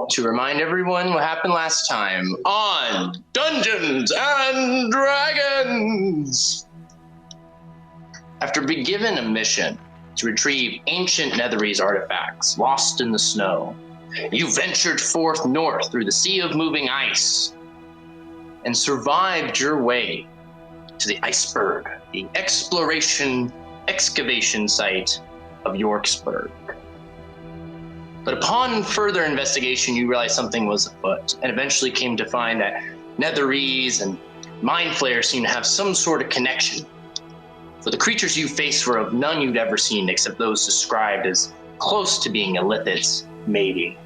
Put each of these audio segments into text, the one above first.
to remind everyone what happened last time on Dungeons and Dragons. After being given a mission to retrieve ancient Netherese artifacts lost in the snow, you ventured forth north through the sea of moving ice and survived your way to the iceberg, the excavation site of Yorksburg. But upon further investigation, you realized something was afoot, and eventually came to find that Netherese and Mind Flayer seem to have some sort of connection. For the creatures you faced were of none you'd ever seen, except those described as close to being Illithids, maybe.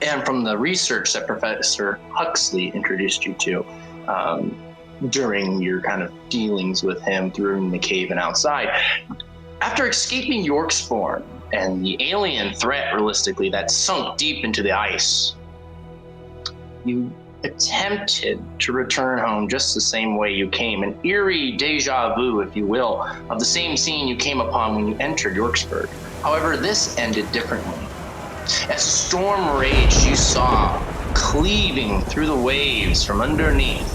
And from the research that Professor Huxley introduced you to during your kind of dealings with him through the cave and outside, after escaping Yorkspawn and the alien threat, realistically, that sunk deep into the ice, you attempted to return home just the same way you came, an eerie deja vu, if you will, of the same scene you came upon when you entered Yorksburg. However, this ended differently. As the storm raged, you saw cleaving through the waves from underneath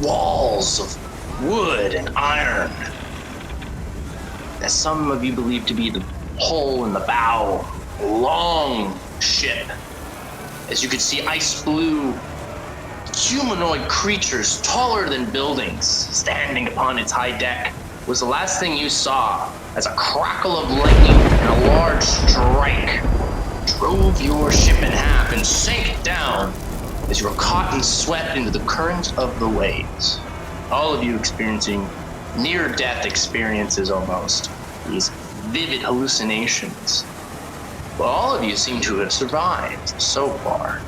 walls of wood and iron that some of you believe to be the hole in the bow of a long ship. As you could see ice blue humanoid creatures taller than buildings standing upon its high deck was the last thing you saw as a crackle of lightning and a large strike drove your ship in half and sank down as you were caught and swept into the current of the waves. All of you experiencing near-death experiences almost, these vivid hallucinations. But all of you seem to have survived so far.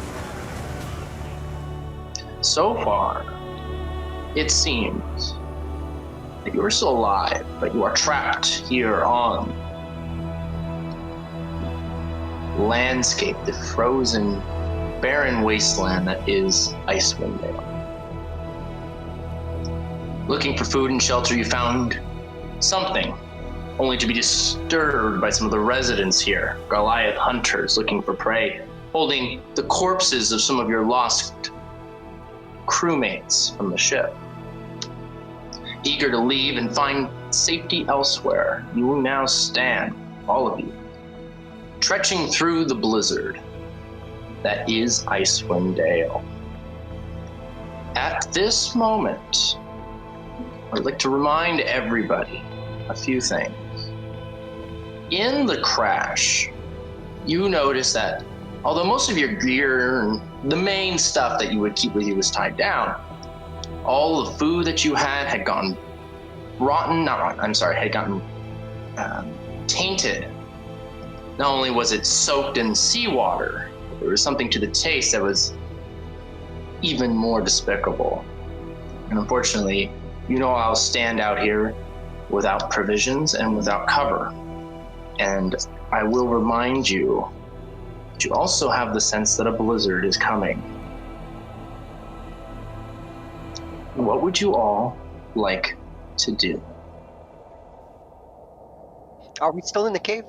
So far, it seems that you are still alive, but you are trapped here on landscape, the frozen, barren wasteland that is Icewind Dale. Looking for food and shelter, you found something, only to be disturbed by some of the residents here, Goliath hunters looking for prey, holding the corpses of some of your lost crewmates from the ship. Eager to leave and find safety elsewhere, you will now stand, all of you, trekking through the blizzard that is Icewind Dale. At this moment, I'd like to remind everybody a few things. In the crash, you notice that although most of your gear and the main stuff that you would keep with you was tied down, all the food that you had gone had gotten tainted. Not only was it soaked in seawater, there was something to the taste that was even more despicable. And unfortunately, you know I'll stand out here without provisions and without cover. And I will remind you that you also have the sense that a blizzard is coming. What would you all like to do? Are we still in the cave?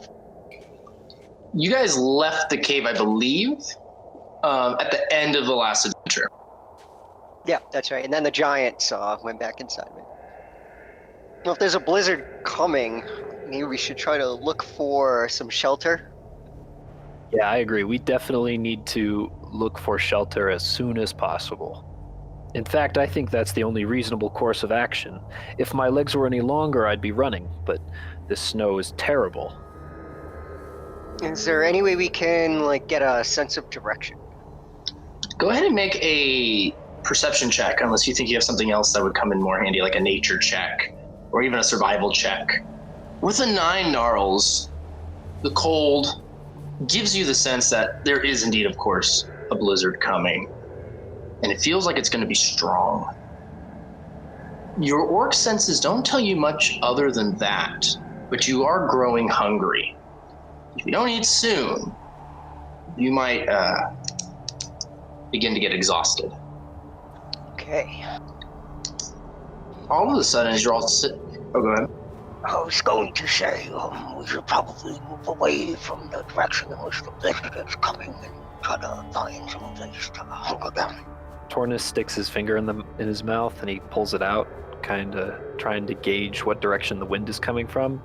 You guys left the cave, I believe, at the end of the last adventure. Yeah, that's right. And then the giant went back inside me. Well, if there's a blizzard coming, maybe we should try to look for some shelter. Yeah, I agree. We definitely need to look for shelter as soon as possible. In fact, I think that's the only reasonable course of action. If my legs were any longer, I'd be running, but this snow is terrible. Is there any way we can, get a sense of direction? Go ahead and make a perception check, unless you think you have something else that would come in more handy, like a nature check, or even a survival check. With a 9 gnarls, the cold gives you the sense that there is indeed, of course, a blizzard coming. And it feels like it's going to be strong. Your orc senses don't tell you much other than that, but you are growing hungry. If you don't eat soon, you might begin to get exhausted. Okay. All of a sudden, as you're all go ahead. I was going to say, we should probably move away from the direction in which the blizzard is coming and try to find some place to hunker down. Tornus sticks his finger in his mouth and he pulls it out, kind of trying to gauge what direction the wind is coming from,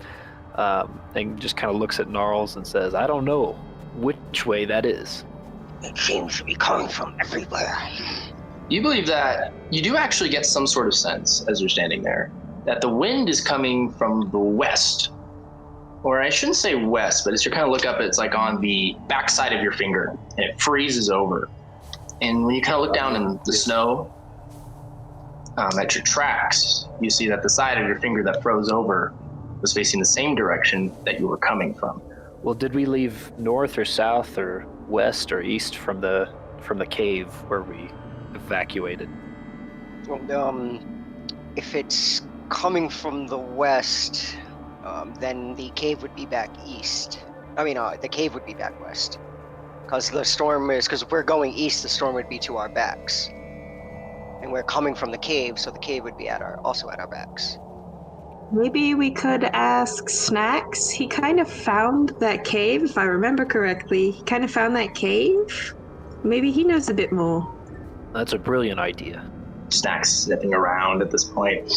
and just kind of looks at Gnarls and says, I don't know which way that is. It seems to be coming from everywhere. You believe that you do actually get some sort of sense as you're standing there that the wind is coming from the west. Or I shouldn't say west, but as you kind of look up, it's like on the backside of your finger and it freezes over. And when you kind of look down in the snow at your tracks, you see that the side of your finger that froze over was facing the same direction that you were coming from. Well, did we leave north or south or west or east from the cave where we evacuated? If it's coming from the west, then the cave would be back east. The cave would be back west. Because if we're going east, the storm would be to our backs. And we're coming from the cave, so the cave would be also at our backs. Maybe we could ask Snacks. He kind of found that cave, if I remember correctly. He kind of found that cave. Maybe he knows a bit more. That's a brilliant idea. Snacks sniffing around at this point.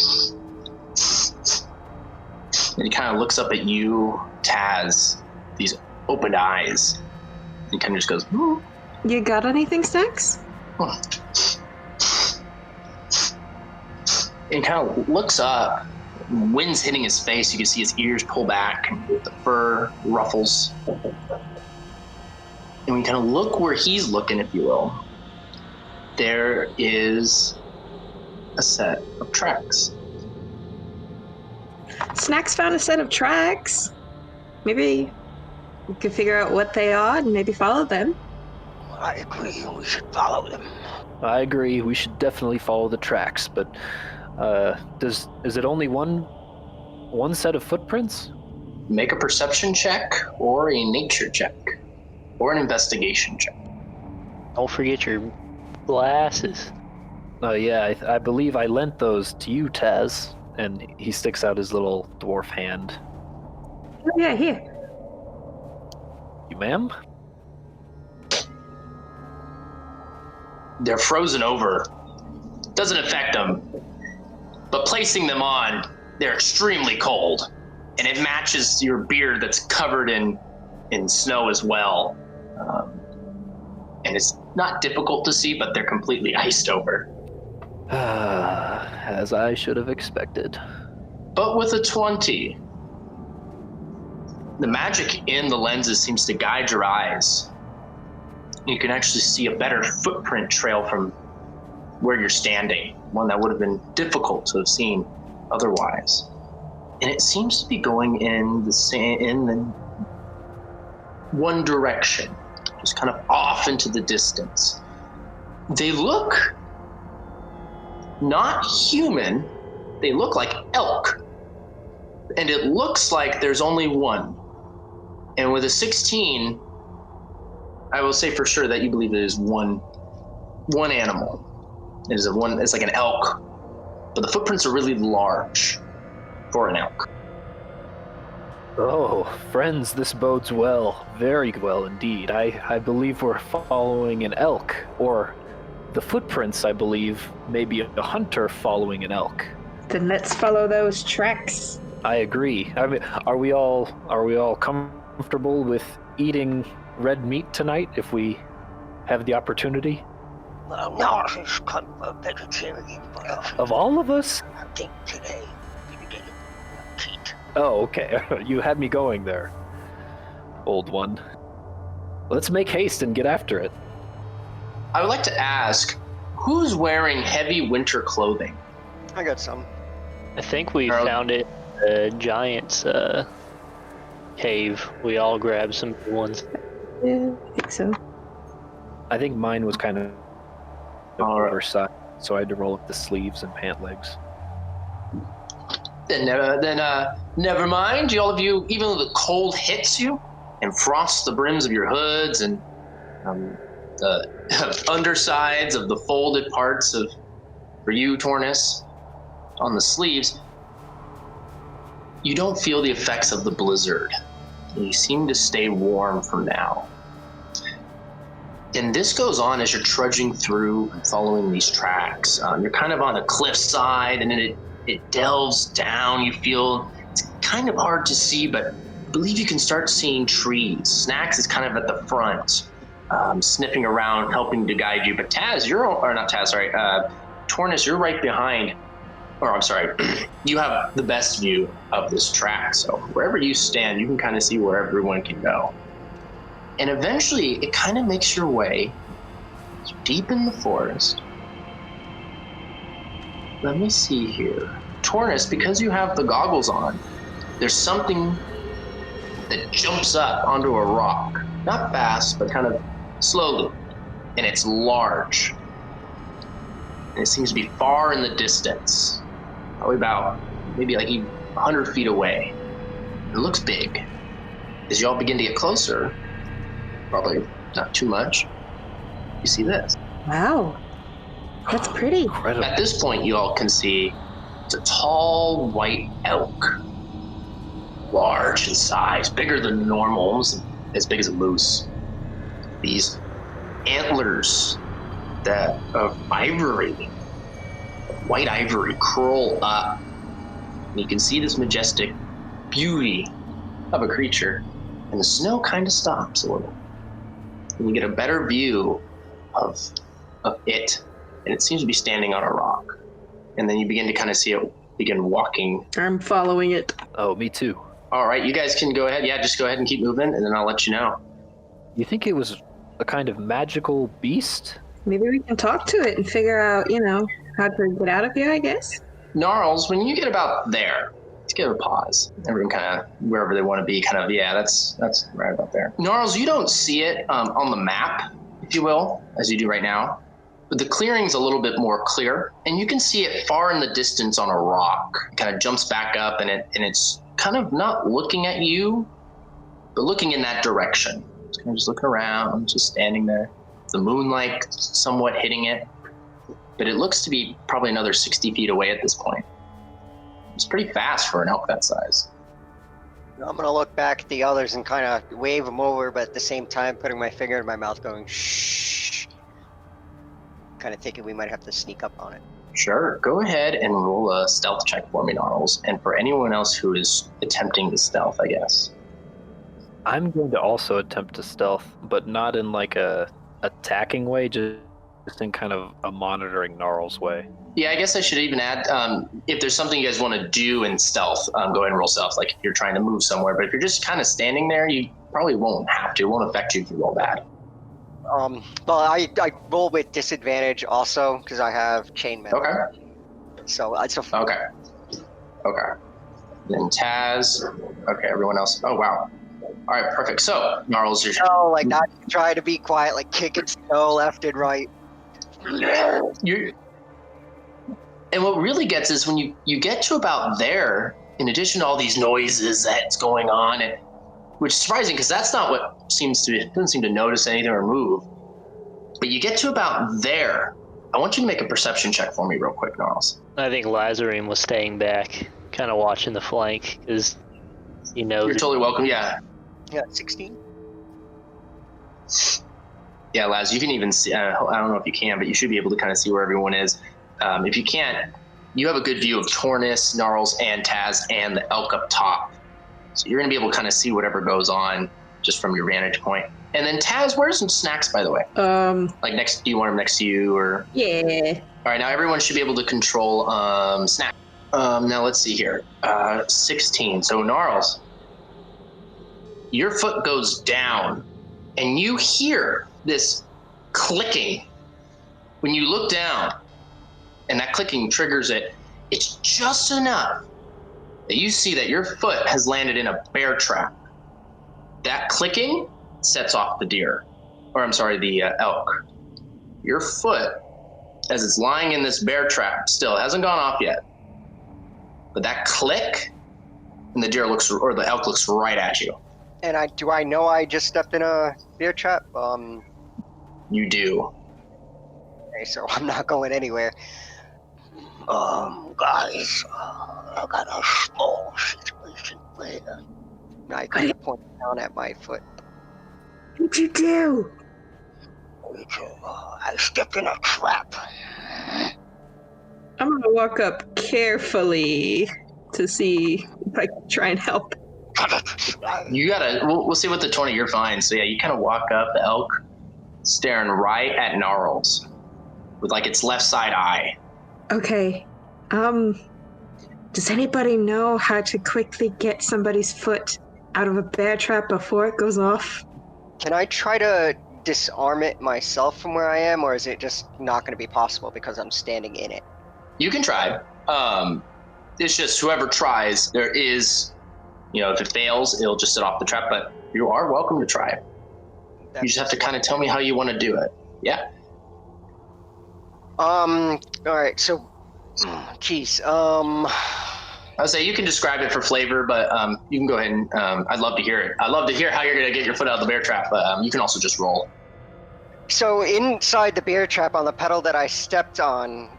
And he kind of looks up at you, Taz, these opened eyes. He kind of just goes, hmm. You got anything, Snacks? And kind of looks up. Wind's hitting his face. You can see his ears pull back, the fur ruffles. And we kind of look where he's looking, if you will. There is a set of tracks. Snacks found a set of tracks. Maybe we could figure out what they are and maybe follow them. I agree, we should follow them. I agree, we should definitely follow the tracks, but is it only one set of footprints? Make a perception check or a nature check or an investigation check. Don't forget your glasses. Yeah, I believe I lent those to you, Taz. And he sticks out his little dwarf hand. Oh, yeah, here. You, ma'am? They're frozen over. Doesn't affect them. But placing them on, they're extremely cold. And it matches your beard that's covered in snow as well. And it's not difficult to see, but they're completely iced over. As I should have expected. But with a 20, the magic in the lenses seems to guide your eyes. You can actually see a better footprint trail from where you're standing, one that would have been difficult to have seen otherwise. And it seems to be going in the one direction, just kind of off into the distance. They look not human, they look like elk. And it looks like there's only one. And with a 16, I will say for sure that you believe it is one animal. It's like an elk. But the footprints are really large for an elk. Oh, friends, this bodes well. Very well indeed. I believe we're following an elk, or the footprints, I believe, maybe a hunter following an elk. Then let's follow those tracks. I agree. I mean, are we all comfortable with eating red meat tonight if we have the opportunity? No, he's kind of a vegetarian, but Of all of us? I think today we begin to eat. Oh, okay. You had me going there, old one. Let's make haste and get after it. I would like to ask, who's wearing heavy winter clothing? I got some. I think we Earl? found it in the giant's cave. We all grabbed some good ones. Yeah, I think so. I think mine was kind of All right. oversized, so I had to roll up the sleeves and pant legs. Then never mind. All of you, even though the cold hits you and frosts the brims of your hoods and the undersides of the folded parts for you, Tornus, on the sleeves, you don't feel the effects of the blizzard. You seem to stay warm for now. And this goes on as you're trudging through and following these tracks. You're kind of on a cliffside, and then it delves down. You feel it's kind of hard to see, but I believe you can start seeing trees. Snacks is kind of at the front, sniffing around, helping to guide you. But Tornis, you're right behind. Or I'm sorry, you have the best view of this track. So wherever you stand, you can kind of see where everyone can go. And eventually, it kind of makes your way deep in the forest. Let me see here. Tornis, because you have the goggles on, there's something that jumps up onto a rock. Not fast, but kind of slowly. And it's large. And it seems to be far in the distance. Probably about maybe like 100 feet away. It looks big. As you all begin to get closer, probably not too much, you see this. Wow. That's pretty. Incredible. At this point, you all can see it's a tall white elk. Large in size, bigger than normal, almost as big as a moose. These antlers that of ivory, white ivory, curl up. And you can see this majestic beauty of a creature. And the snow kind of stops a little. And you get a better view of it. And it seems to be standing on a rock. And then you begin to kind of see it begin walking. I'm following it. Oh, me too. All right, you guys can go ahead. Yeah, just go ahead and keep moving, and then I'll let you know. You think it was a kind of magical beast? Maybe we can talk to it and figure out, how to get out of here, I guess. Gnarls, when you get about there, let's give it a pause. Everyone kind of, wherever they want to be, kind of, yeah, that's right about there. Gnarls, you don't see it on the map, if you will, as you do right now. But the clearing's a little bit more clear, and you can see it far in the distance on a rock. It kind of jumps back up, and it's kind of not looking at you, but looking in that direction. It's kind of just looking around, just standing there. The moonlight somewhat hitting it, but it looks to be probably another 60 feet away at this point. It's pretty fast for an elk that size. I'm gonna look back at the others and kind of wave them over, but at the same time putting my finger in my mouth going, shh. Kind of thinking we might have to sneak up on it. Sure, go ahead and roll a stealth check for me, Gnarls, and for anyone else who is attempting the stealth, I guess. I'm going to also attempt to stealth, but not in like a attacking way, just in kind of a monitoring Gnarls way. Yeah, I guess I should even add, if there's something you guys want to do in stealth, go ahead and roll stealth, like if you're trying to move somewhere. But if you're just kind of standing there, you probably won't have to. It won't affect you if you roll bad. Well, I roll with disadvantage also because I have chainmail. Okay. So it's a Okay. Then Taz. Okay, everyone else. Oh, wow. All right, perfect. So, Gnarls, you're... Oh, like not try to be quiet, like kicking snow left and right. And what really gets is when you get to about there, in addition to all these noises that's going on, and which is surprising because that's not what doesn't seem to notice anything or move. But you get to about there. I want you to make a perception check for me real quick, Gnarls. I think Lazarine was staying back, kind of watching the flank, because You're totally welcome, yeah. Yeah, 16. Yeah, Laz, you can even see, I don't know if you can, but you should be able to kind of see where everyone is. If you can't, you have a good view of Tornis, Gnarls, and Taz, and the elk up top. So you're going to be able to kind of see whatever goes on just from your vantage point. And then Taz, where's some snacks, by the way? Like do you want them next to you, or? Yeah. All right, now everyone should be able to control snack. Now let's see here. 16. So Gnarls, your foot goes down, and you hear this clicking. When you look down, and that clicking triggers it, it's just enough that you see that your foot has landed in a bear trap. That clicking sets off the elk. Your foot, as it's lying in this bear trap, still hasn't gone off yet. But that click, and the elk looks right at you. And do I know I just stepped in a bear trap? You do. Okay, so I'm not going anywhere. Guys, I got a small situation. And I kind of point down at my foot. What did you do? I stepped in a trap. I'm gonna walk up carefully to see if I can try and help. You gotta. We'll see what the 20 year finds. So yeah, you kind of walk up. The elk staring right at Gnarls with like its left side eye. Okay. Does anybody know how to quickly get somebody's foot out of a bear trap before it goes off? Can I try to disarm it myself from where I am, or is it just not going to be possible because I'm standing in it? You can try. It's just whoever tries, there is, if it fails, it'll just sit off the trap, but you are welcome to try. You just have to kind of tell me how you want to do it. Yeah? All right, so, geez, I would say you can describe it for flavor, but you can go ahead and I'd love to hear it. I'd love to hear how you're going to get your foot out of the bear trap, but you can also just roll. So inside the bear trap on the pedal that I stepped on,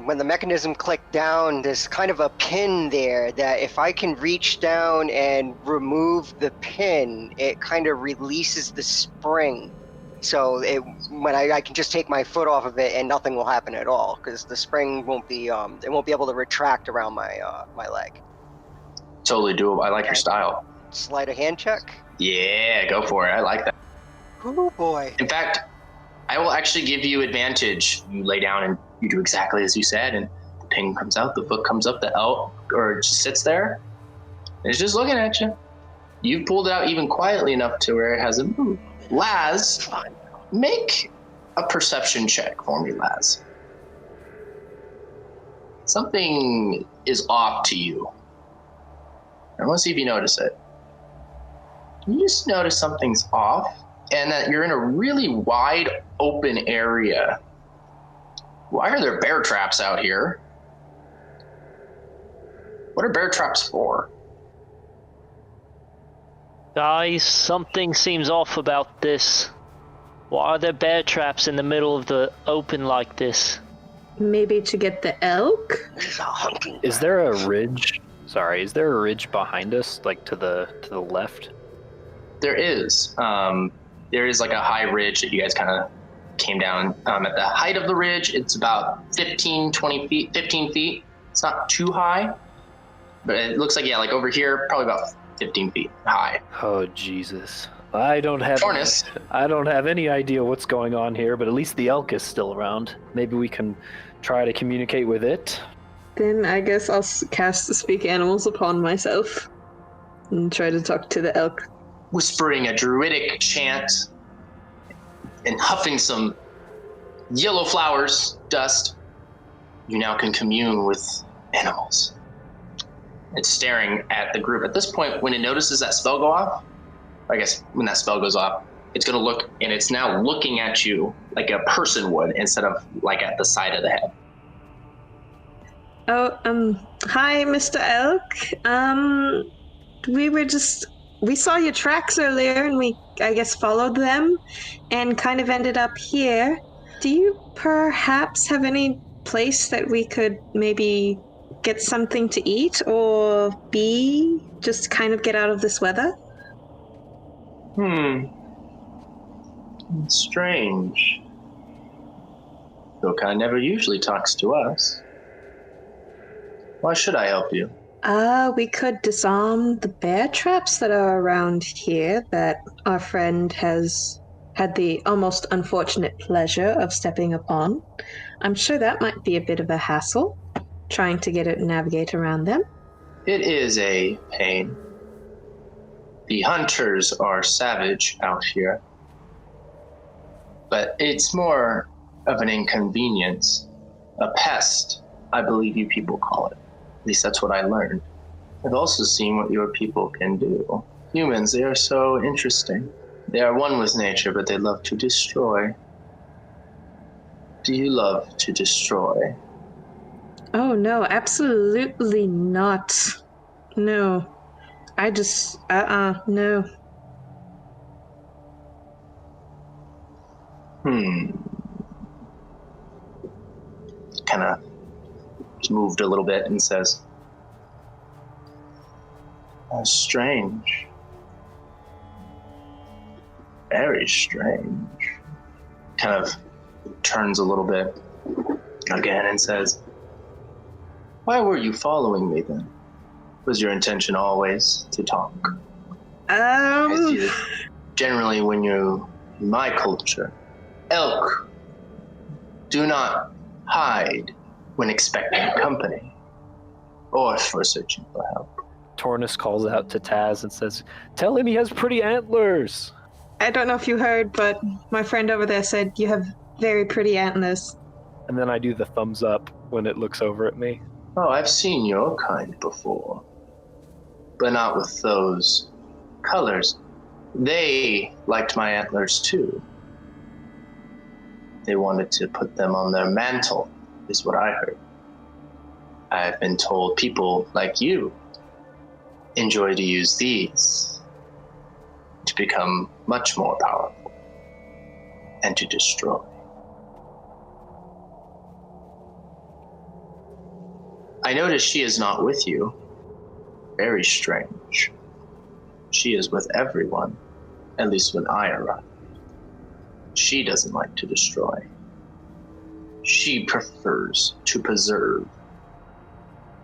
when the mechanism clicked down, there's kind of a pin there that if I can reach down and remove the pin, it kind of releases the spring. So when I can just take my foot off of it and nothing will happen at all, because the spring won't be able to retract around my leg. Totally doable. I like your style. Sleight of hand check? Yeah, go for it. I like that. Oh boy. In fact, I will actually give you advantage. You lay down and you do exactly as you said, and the pin comes out, the foot comes up, the elk or it just sits there. And it's just looking at you. You've pulled it out even quietly enough to where it hasn't moved. Laz, make a perception check for me, Laz. Something is off to you. I want to see if you notice it. You just notice something's off, and that you're in a really wide open area. Why are there bear traps out here? What are bear traps for? Guys, something seems off about this. Why are there bear traps in the middle of the open like this? Maybe to get the elk? Is there a ridge? Sorry, is there a ridge behind us, like to the left? There is. There is like a high ridge that you guys kind of came down. At the height of the ridge, it's about 15 feet. It's not too high, but it looks like, like over here, probably about 15 feet high. Oh, Jesus. I don't have any idea what's going on here, but at least the elk is still around. Maybe we can try to communicate with it. Then I guess I'll cast the Speak Animals upon myself and try to talk to the elk. Whispering a druidic chant and huffing some yellow flowers, dust, you now can commune with animals. It's staring at the group. At this point, when it notices that spell go off, I guess when that spell goes off, it's going to look, and it's now looking at you like a person would instead of like at the side of the head. Oh, hi, Mr. Elk. We saw your tracks earlier, and we, I guess, followed them, and kind of ended up here. Do you perhaps have any place that we could maybe get something to eat, or just kind of get out of this weather? Strange. Yokai never usually talks to us. Why should I help you? We could disarm the bear traps that are around here that our friend has had the almost unfortunate pleasure of stepping upon. I'm sure that might be a bit of a hassle, trying to get it navigate around them. It is a pain. The hunters are savage out here. But it's more of an inconvenience. A pest, I believe you people call it. At least that's what I learned. I've also seen what your people can do. Humans, they are so interesting. They are one with nature, but they love to destroy. Do you love to destroy? Oh, no, absolutely not. No. I just, no. Kind of moved a little bit and says, That's strange. Very strange. Kind of turns a little bit again and says, why were you following me then? Was your intention always to talk? Generally, when you're in my culture, elk do not hide when expecting company or for searching for help. Tornus calls out to Taz and says, tell him he has pretty antlers. I don't know if you heard, but my friend over there said you have very pretty antlers. And then I do the thumbs up when it looks over at me. Oh, I've seen your kind before, but not with those colors. They liked my antlers too. They wanted to put them on their mantle, is what I heard. I've been told people like you enjoy to use these to become much more powerful and to destroy. I notice she is not with you. Very strange. She is with everyone, at least when I arrive. She doesn't like to destroy. She prefers to preserve.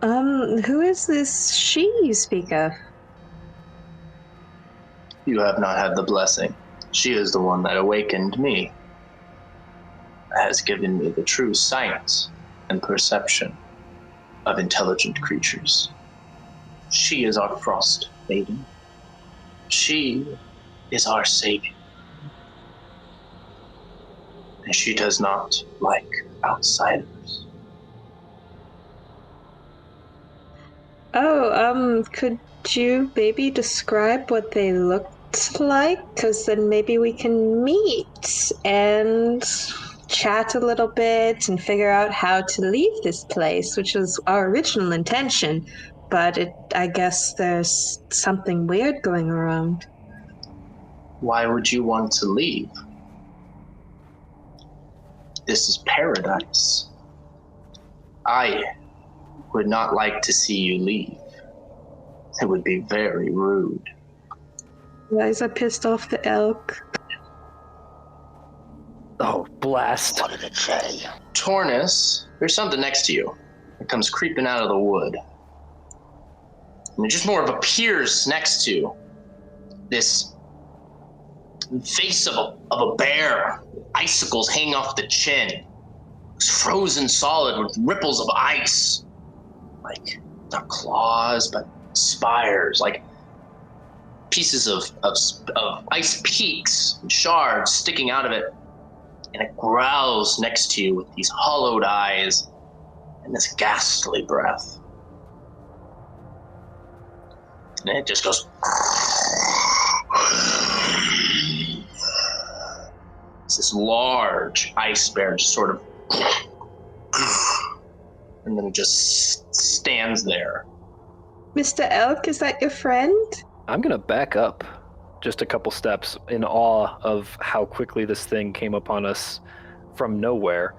Who is this she you speak of? You have not had the blessing. She is the one that awakened me, has given me the true sight and perception of intelligent creatures. She is our frost maiden. She is our savior. And she does not like outsiders. Oh, could you maybe describe what they looked like? Because then maybe we can meet and chat a little bit and figure out how to leave this place, which was our original intention. But I guess there's something weird going around. Why would you want to leave? This is paradise. I would not like to see you leave. It would be very rude. Liza pissed off the elk. Oh, blast. What did it say? Tornus, there's something next to you. It comes creeping out of the wood. And it just more of appears next to this face of a bear, icicles hanging off the chin. It's frozen solid with ripples of ice. Like, not claws, but spires, like pieces of ice peaks and shards sticking out of it. And it growls next to you with these hollowed eyes and this ghastly breath. And it just goes. It's this large ice bear just sort of. And then it just stands there. Mr. Elk, is that your friend? I'm going to back up just a couple steps in awe of how quickly this thing came upon us from nowhere.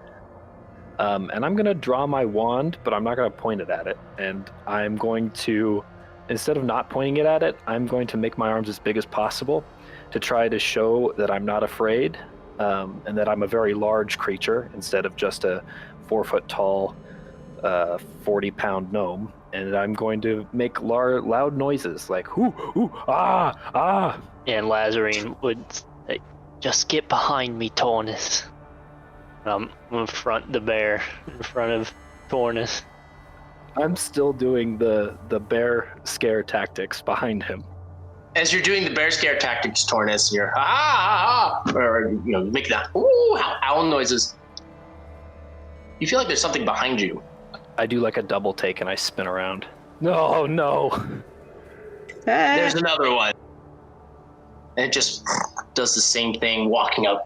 And I'm going to draw my wand, but I'm not going to point it at it. And I'm going to, instead of not pointing it at it, I'm going to make my arms as big as possible to try to show that I'm not afraid, and that I'm a very large creature instead of just a 4-foot tall, 40-pound gnome. And I'm going to make loud noises like "hoo, hoo, ah, ah." And Lazarine would say, just get behind me, Tornus. I'm in front of the bear, in front of Tornus. I'm still doing the bear scare tactics behind him. As you're doing the bear scare tactics, Tornus, you're or make that ooh, owl noises. You feel like there's something behind you. I do like a double take and I spin around. No. There's another one. And it just does the same thing, walking up.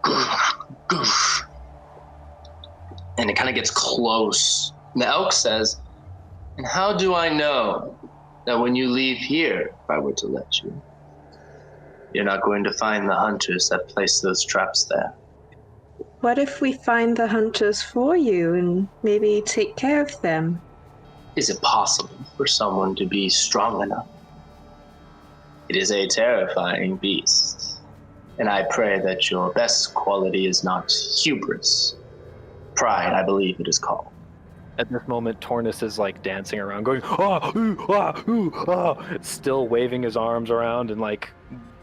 And it kind of gets close. And the elk says, and how do I know that when you leave here, if I were to let you, you're not going to find the hunters that placed those traps there? What if we find the hunters for you and maybe take care of them? Is it possible for someone to be strong enough It is a terrifying beast, and I pray that your best quality is not hubris. Pride, I believe it is called. At this moment, Tornus is like dancing around, going, ah, ooh, ah, ooh, ah, still waving his arms around and like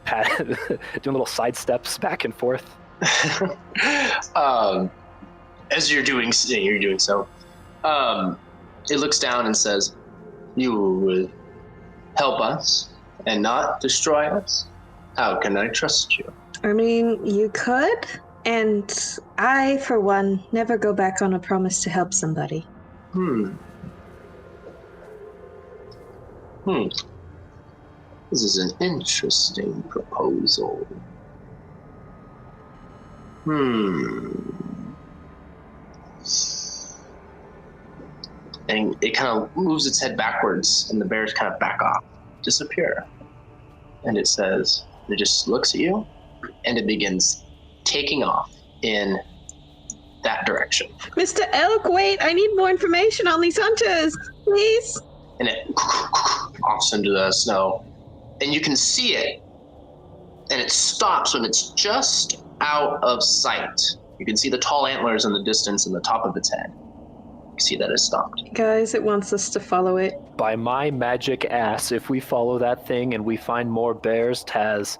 doing little side steps back and forth. As you're doing so, it looks down and says, "You will help us and not destroy us? How can I trust you?" I mean, you could, and I, for one, never go back on a promise to help somebody. This is an interesting proposal. And it kind of moves its head backwards, and the bears kind of back off, disappear. And it says, it just looks at you, and it begins taking off in that direction. Mr. Elk, wait, I need more information on these hunters, please. And it offs into the snow, and you can see it, and it stops when it's just out of sight. You can see the tall antlers in the distance and the top of its head. You see that it stopped. Guys, it wants us to follow it. By my magic ass, if we follow that thing and we find more bears, Taz,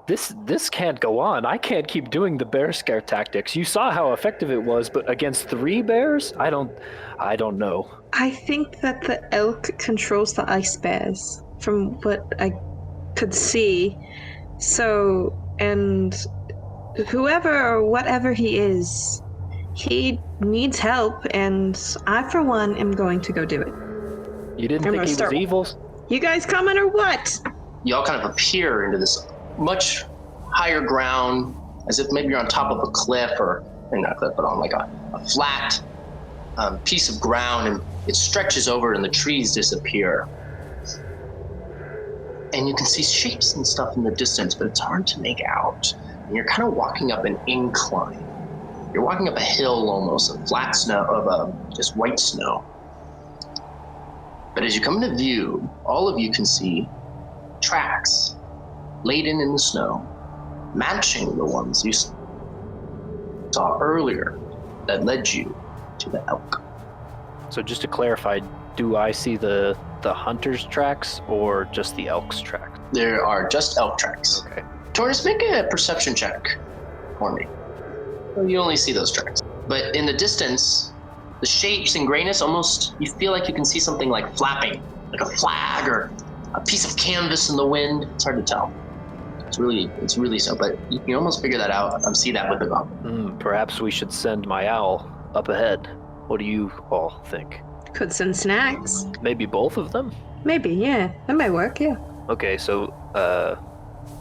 this can't go on. I can't keep doing the bear scare tactics. You saw how effective it was, but against 3 bears? I don't know. I think that the elk controls the ice bears, from what I could see. So, and whoever or whatever he is, he needs help, and I, for one, am going to go do it. You didn't think he was evil? You guys coming or what? You all kind of appear into this much higher ground, as if maybe you're on top of a cliff, or not a cliff, but on like a flat piece of ground, and it stretches over and the trees disappear. And you can see shapes and stuff in the distance, but it's hard to make out. And you're kind of walking up an incline. You're walking up a hill almost, of flat snow, of just white snow. But as you come into view, all of you can see tracks laden in the snow, matching the ones you saw earlier that led you to the elk. So just to clarify, do I see the hunter's tracks or just the elk's tracks? There are just elk tracks. Okay. Tornus, make a perception check for me. Well, you only see those tracks. But in the distance, the shapes and grayness, almost, you feel like you can see something like flapping, like a flag or a piece of canvas in the wind. It's hard to tell. It's really so, but you can almost figure that out and see that with the goblin. Perhaps we should send my owl up ahead. What do you all think? Could send snacks. Maybe both of them? Maybe, yeah. That might work, yeah. Okay, so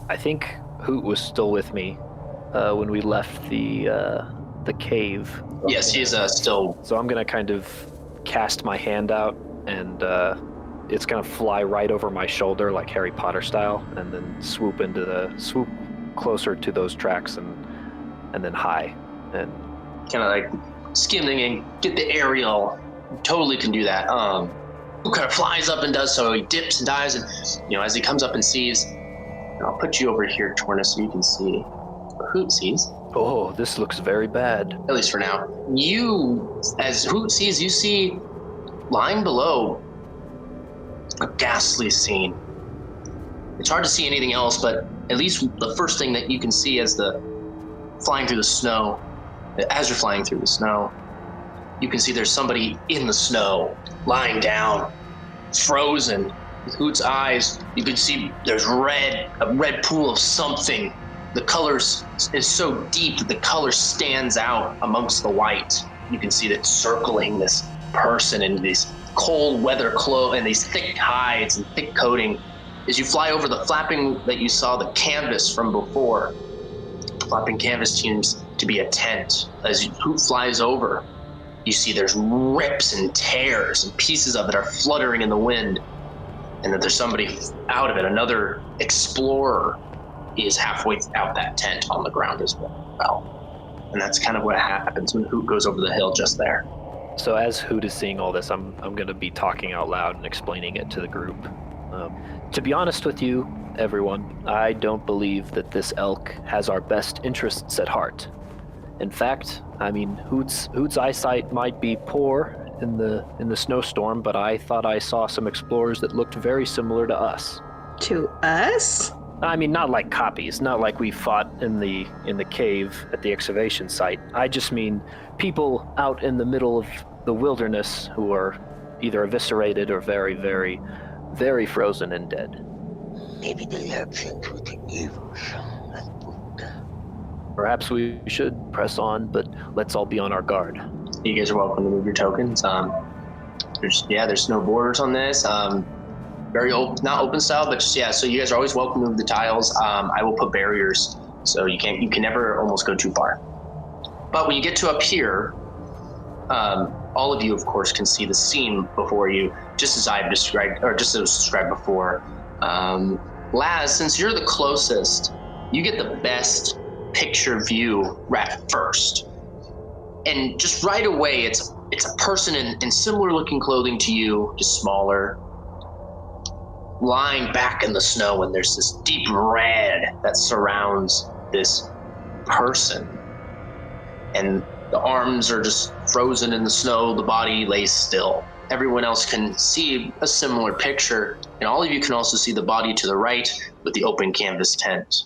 I think Hoot was still with me when we left the cave. Yes, he is still. So I'm gonna kind of cast my hand out, and it's gonna fly right over my shoulder like Harry Potter style, and then swoop closer to those tracks, and then high, and kind of like skimming and get the aerial. Totally can do that. Who kind of flies up and does so. He dips and dives, and as he comes up and sees, I'll put you over here, Tornus, so you can see what Hoot sees. Oh, this looks very bad. At least for now. You, as Hoot sees, you see lying below a ghastly scene. It's hard to see anything else, but at least the first thing that you can see as you're flying through the snow, you can see there's somebody in the snow, lying down, frozen. With Hoot's eyes, you can see there's a red pool of something. The color is so deep that the color stands out amongst the white. You can see that circling this person in these cold weather clothes and these thick hides and thick coating. As you fly over the flapping that you saw, the canvas from before, the flapping canvas seems to be a tent. As Hoot flies over, you see there's rips and tears and pieces of it are fluttering in the wind, and that there's somebody out of it. Another explorer is halfway out that tent on the ground as well. And that's kind of what happens when Hoot goes over the hill just there. So as Hoot is seeing all this, I'm going to be talking out loud and explaining it to the group. To be honest with you, everyone, I don't believe that this elk has our best interests at heart. In fact, I mean, Hoot's eyesight might be poor in the snowstorm, but I thought I saw some explorers that looked very similar to us. To us? I mean, not like copies, not like we fought in the cave at the excavation site. I just mean people out in the middle of the wilderness who are either eviscerated or very, very, very frozen and dead. Maybe they have things we can use. Perhaps we should press on, but let's all be on our guard. You guys are welcome to move your tokens. There's no borders on this. Very open, not open style, but just, so you guys are always welcome to move the tiles. I will put barriers, so you can never almost go too far. But when you get to up here, all of you, of course, can see the scene before you, just as I've described, or just as was described before. Laz, since you're the closest, you get the best picture view right first. And just right away, it's a person in similar looking clothing to you, just smaller, lying back in the snow, and there's this deep red that surrounds this person. And the arms are just frozen in the snow, the body lays still. Everyone else can see a similar picture, and all of you can also see the body to the right with the open canvas tent.